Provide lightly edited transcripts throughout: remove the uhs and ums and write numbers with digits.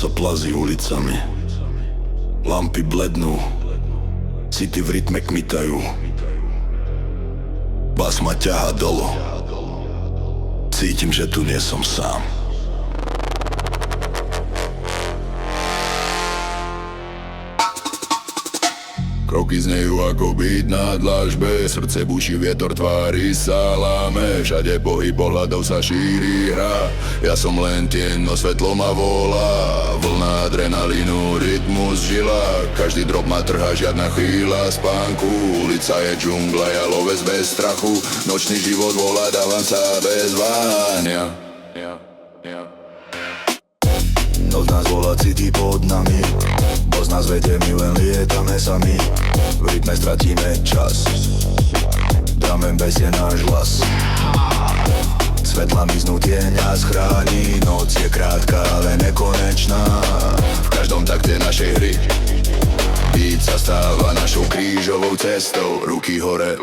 sa plazí ulicami. Lampy blednú, city v rytme kmitajú. Bas ma ťahá dolu, cítim, že tu nie som sám. Kroky znejú ako byt na dlažbe, srdce buší, vietor tvári sa láme. Všade pohyb pohľadov sa šíri hra, ja som len tieň, no svetlo ma volá. Vlna adrenalínu, rytmus žila, každý drop ma trhá, žiadna chvíľa spánku. Ulica je džungla, ja lovec bez strachu, nočný život volá, dávam sa bez váhania. Noc nás volá, city pod nami, boss nás vedie, my len lietame sami. V rytme stratíme čas, drum and bass je náš hlas. Svetla miznú, tieň nás chráni, noc je krátka, ale nekonečná. V každom takte našej hry beat sa stáva našou krížovou cestou. Ruky hore,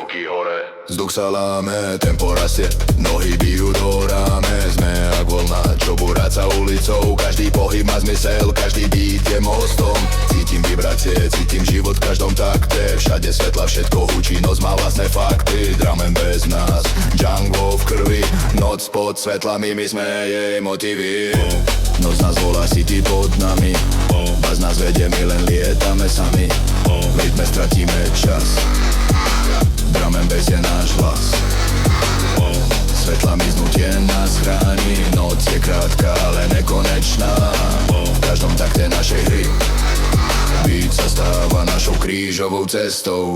vzduch sa láme, tempo rastie, nohy bijú do ráme. Sme ak vlna, čo buráca ulicou, každý pohyb má zmysel, každý beat je mostom. Cítim vibrácie, cítim život v každom takte, všade svetla, všetko hučí, noc má vlastné fakty. Drum and bass nás, jungle v krvi, noc pod svetlami, my sme jej motivy. Noc nás volá, city pod nami, bas nás vedie, my len lietame sami. V rytme stratíme čas, drum and bass je náš hlas. Svetla miznú, tieň nás chráni, noc je krátka, ale nekonečná. V každom takte našej hry beat sa stáva našou krížovou cestou.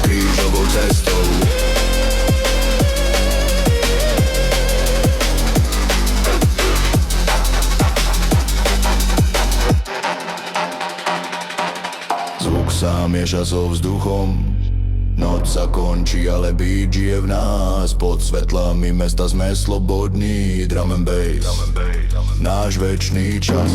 Krížovou cestou. Zvuk sa mieša so vzduchom, noc sa končí, ale beat žije v nás. Pod svetlami mesta sme slobodní, drum and bass, náš večný čas.